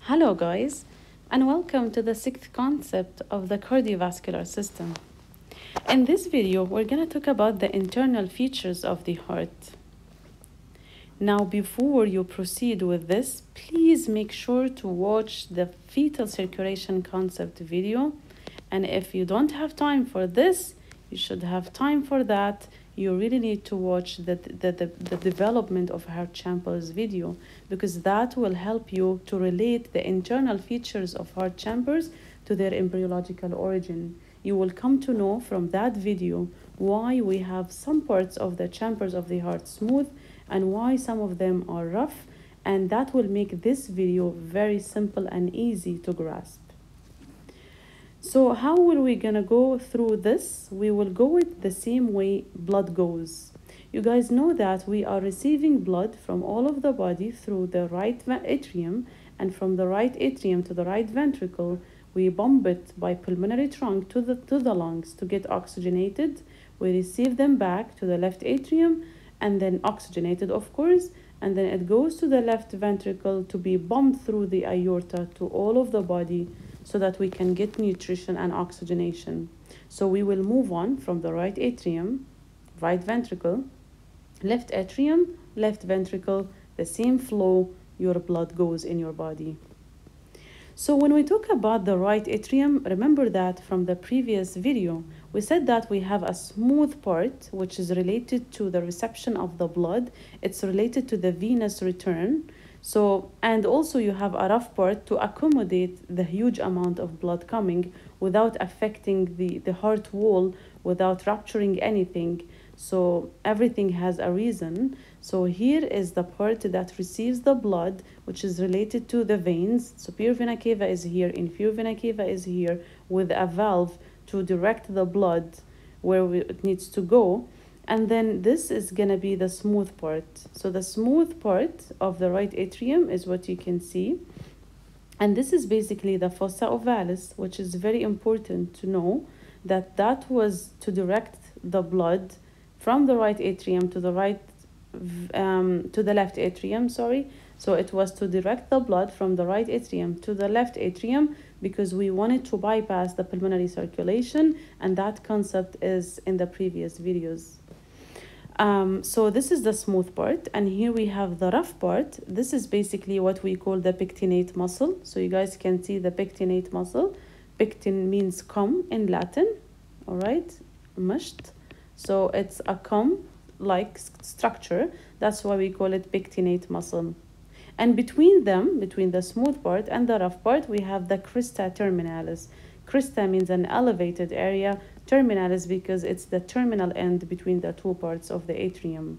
Hello guys, and welcome to the sixth concept of the cardiovascular system. In this video, we're going to talk about the internal features of the heart. Now, before you proceed with this, please make sure to watch the fetal circulation concept video. And if you don't have time for this, you should have time for that. You really need to watch the development of heart chambers video, because that will help you to relate the internal features of heart chambers to their embryological origin. You will come to know from that video why we have some parts of the chambers of the heart smooth and why some of them are rough, and that will make this video very simple and easy to grasp. So how will we gonna go through this? We will go with the same way blood goes. You guys know that we are receiving blood from all of the body through the right atrium, and from the right atrium to the right ventricle, we pump it by pulmonary trunk to the lungs to get oxygenated. We receive them back to the left atrium and then oxygenated, of course, and then it goes to the left ventricle to be pumped through the aorta to all of the body, so that we can get nutrition and oxygenation. So we will move on from the right atrium, right ventricle, left atrium, left ventricle, the same flow your blood goes in your body. So when we talk about the right atrium, remember that from the previous video, we said that we have a smooth part, which is related to the reception of the blood. It's related to the venous return. So, and also you have a rough part to accommodate the huge amount of blood coming without affecting the heart wall, without rupturing anything. So everything has a reason. So here is the part that receives the blood, which is related to the veins. Superior vena cava is here, inferior vena cava is here, with a valve to direct the blood where it needs to go. And then this is going to be the smooth part. So the smooth part of the right atrium is what you can see. And this is basically the fossa ovalis, which is very important to know that that was to direct the blood from the right atrium to the left atrium, sorry. So it was to direct the blood from the right atrium to the left atrium, because we wanted to bypass the pulmonary circulation, and that concept is in the previous videos. So this is the smooth part, and here we have the rough part. This is basically what we call the pectinate muscle. So you guys can see the pectinate muscle. Pectin means come in Latin, all right, mushed. So it's a comb-like structure. That's why we call it pectinate muscle. And between them, between the smooth part and the rough part, we have the crista terminalis. Crista means an elevated area. Terminalis because it's the terminal end between the two parts of the atrium.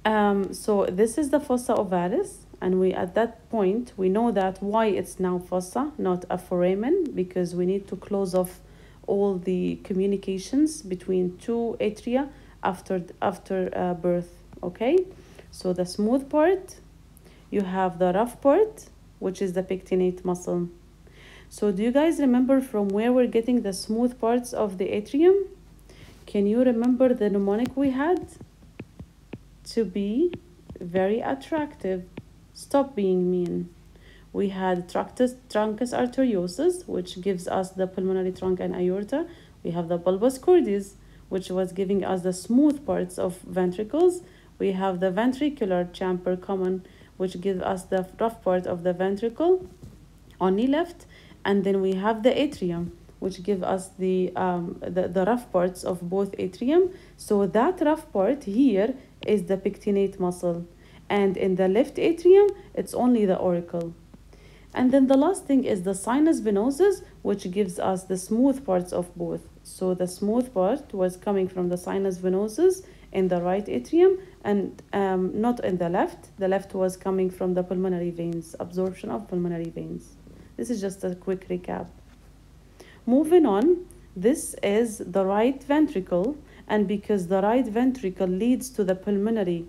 So this is the fossa ovalis, and we at that point we know that why it's now fossa, not a foramen, because we need to close off all the communications between two atria after birth. Okay, so the smooth part, you have the rough part, which is the pectinate muscle. So do you guys remember from where we're getting the smooth parts of the atrium? Can you remember the mnemonic we had? To be very attractive, stop being mean. We had truncus arteriosus, which gives us the pulmonary trunk and aorta. We have the bulbus cordis, which was giving us the smooth parts of ventricles. We have the ventricular chamber common, which gives us the rough part of the ventricle, only left. And then we have the atrium, which give us the rough parts of both atrium. So that rough part here is the pectinate muscle. And in the left atrium, it's only the auricle. And then the last thing is the sinus venosus, which gives us the smooth parts of both. So the smooth part was coming from the sinus venosus in the right atrium, and not in the left. The left was coming from the pulmonary veins, absorption of pulmonary veins. This is just a quick recap. Moving on, this is the right ventricle, and because the right ventricle leads to the pulmonary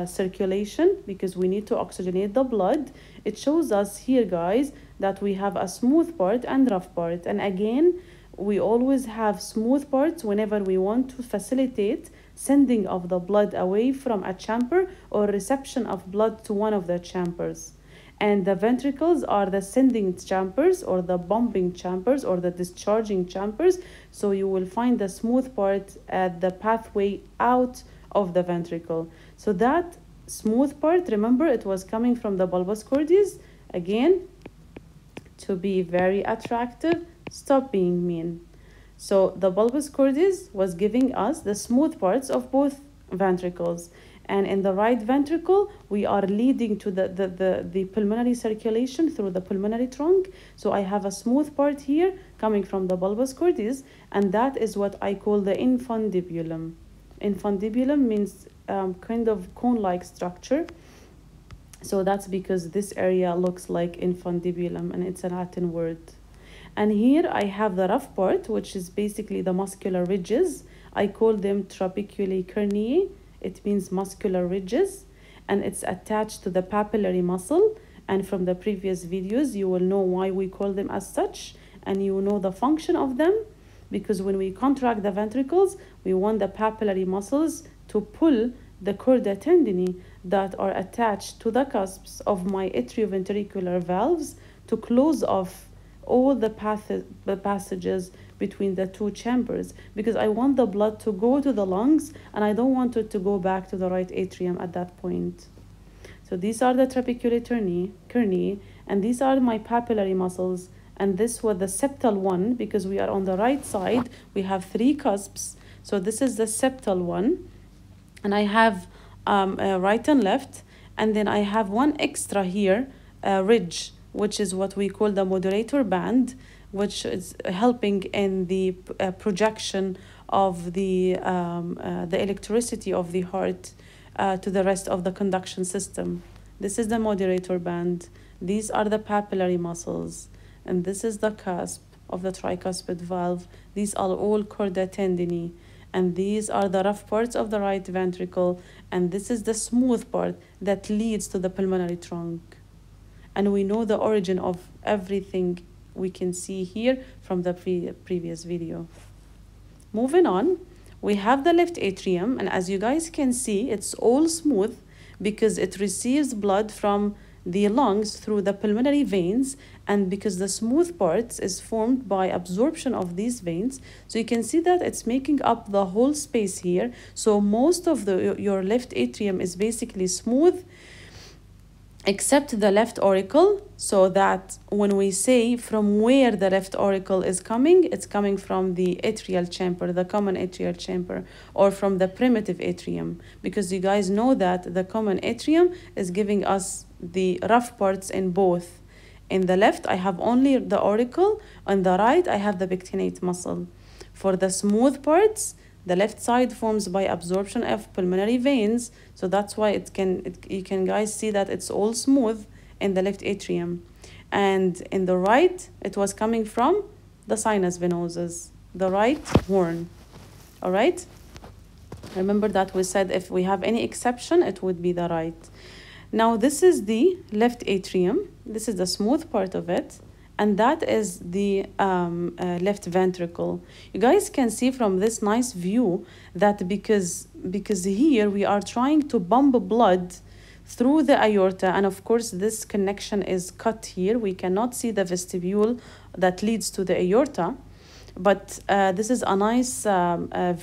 circulation, because we need to oxygenate the blood, it shows us here, guys, that we have a smooth part and rough part. And again, we always have smooth parts whenever we want to facilitate sending of the blood away from a chamber or reception of blood to one of the chambers. And the ventricles are the sending chambers or the pumping chambers or the discharging chambers. So you will find the smooth part at the pathway out of the ventricle. So that smooth part, remember, it was coming from the bulbous cordis. Again, to be very attractive, stop being mean. So the bulbous cordis was giving us the smooth parts of both ventricles. And in the right ventricle, we are leading to the pulmonary circulation through the pulmonary trunk. So I have a smooth part here coming from the bulbous cordis, and that is what I call the infundibulum. Infundibulum means kind of cone-like structure. So that's because this area looks like infundibulum, and it's a Latin word. And here I have the rough part, which is basically the muscular ridges. I call them trabeculae carneae. It means muscular ridges, and it's attached to the papillary muscle. And from the previous videos, you will know why we call them as such, and you know the function of them, because when we contract the ventricles, we want the papillary muscles to pull the chordae tendineae that are attached to the cusps of my atrioventricular valves to close off all the passages between the two chambers, because I want the blood to go to the lungs and I don't want it to go back to the right atrium at that point. So these are the trabeculae carneae, and these are my papillary muscles, and this was the septal one, because we are on the right side, we have three cusps. So this is the septal one, and I have right and left, and then I have one extra here, ridge, which is what we call the moderator band, which is helping in the projection of the electricity of the heart to the rest of the conduction system. This is the moderator band. These are the papillary muscles, and this is the cusp of the tricuspid valve. These are all chordae tendineae, and these are the rough parts of the right ventricle, and this is the smooth part that leads to the pulmonary trunk. And we know the origin of everything we can see here from the previous video. Moving on, we have the left atrium, and as you guys can see, it's all smooth because it receives blood from the lungs through the pulmonary veins, and because the smooth part is formed by absorption of these veins. So you can see that it's making up the whole space here. So most of your left atrium is basically smooth, except the left auricle, so that when we say from where the left auricle is coming, it's coming from the atrial chamber, the common atrial chamber, or from the primitive atrium, because you guys know that the common atrium is giving us the rough parts in both. In the left, I have only the auricle. On the right, I have the pectinate muscle. For the smooth parts, the left side forms by absorption of pulmonary veins, so that's why you can guys see that it's all smooth in the left atrium. And in the right, it was coming from the sinus venosus, the right horn. All right? Remember that we said if we have any exception, it would be the right. Now this is the left atrium. This is the smooth part of it. And that is the left ventricle. You guys can see from this nice view that because here we are trying to pump blood through the aorta, and of course this connection is cut here. We cannot see the vestibule that leads to the aorta, but this is a nice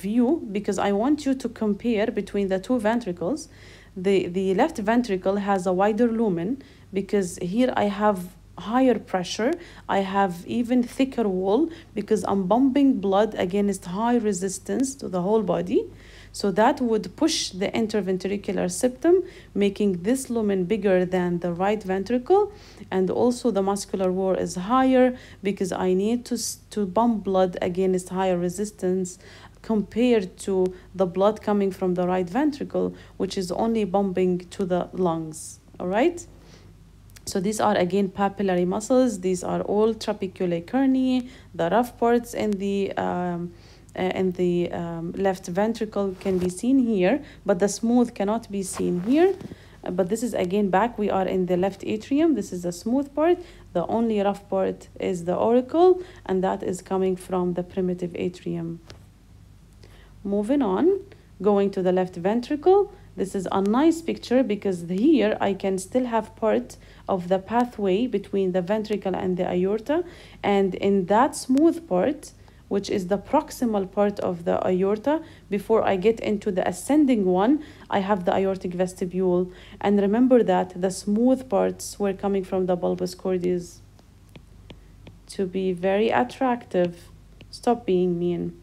view because I want you to compare between the two ventricles. The left ventricle has a wider lumen because here I have higher pressure. I have even thicker wall because I'm pumping blood against high resistance to the whole body. So that would push the interventricular septum, making this lumen bigger than the right ventricle. And also the muscular wall is higher because I need to pump blood against higher resistance compared to the blood coming from the right ventricle, which is only pumping to the lungs. All right? So these are again papillary muscles. These are all trabeculae carneae. The rough parts in the left ventricle can be seen here, but the smooth cannot be seen here. But this is again back. We are in the left atrium. This is the smooth part. The only rough part is the auricle, and that is coming from the primitive atrium. Moving on, going to the left ventricle. This is a nice picture because here I can still have part of the pathway between the ventricle and the aorta, and in that smooth part, which is the proximal part of the aorta, before I get into the ascending one, I have the aortic vestibule. And remember that the smooth parts were coming from the bulbus cordis. To be very attractive, stop being mean.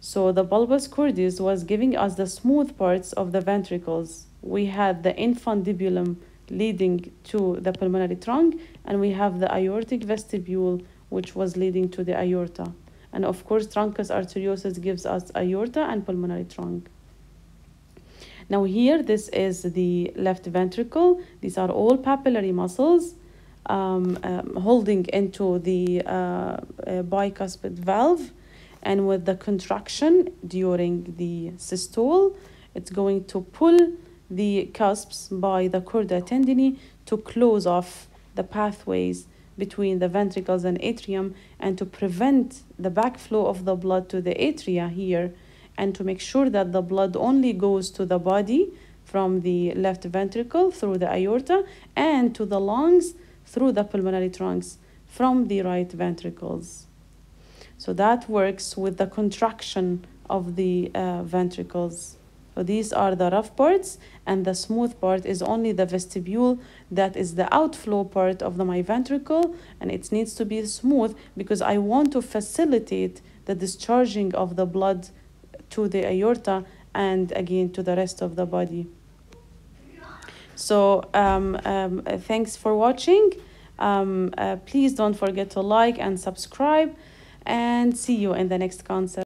So the bulbus cordis was giving us the smooth parts of the ventricles. We had the infundibulum leading to the pulmonary trunk, and we have the aortic vestibule, which was leading to the aorta. And of course, truncus arteriosus gives us aorta and pulmonary trunk. Now here, this is the left ventricle. These are all papillary muscles holding into the bicuspid valve. And with the contraction during the systole, it's going to pull the cusps by the chorda tendini to close off the pathways between the ventricles and atrium, and to prevent the backflow of the blood to the atria here, and to make sure that the blood only goes to the body from the left ventricle through the aorta, and to the lungs through the pulmonary trunks from the right ventricles. So that works with the contraction of the ventricles. So these are the rough parts, and the smooth part is only the vestibule. That is the outflow part of my ventricle, and it needs to be smooth because I want to facilitate the discharging of the blood to the aorta and again to the rest of the body. So thanks for watching. Please don't forget to like and subscribe, and see you in the next concept.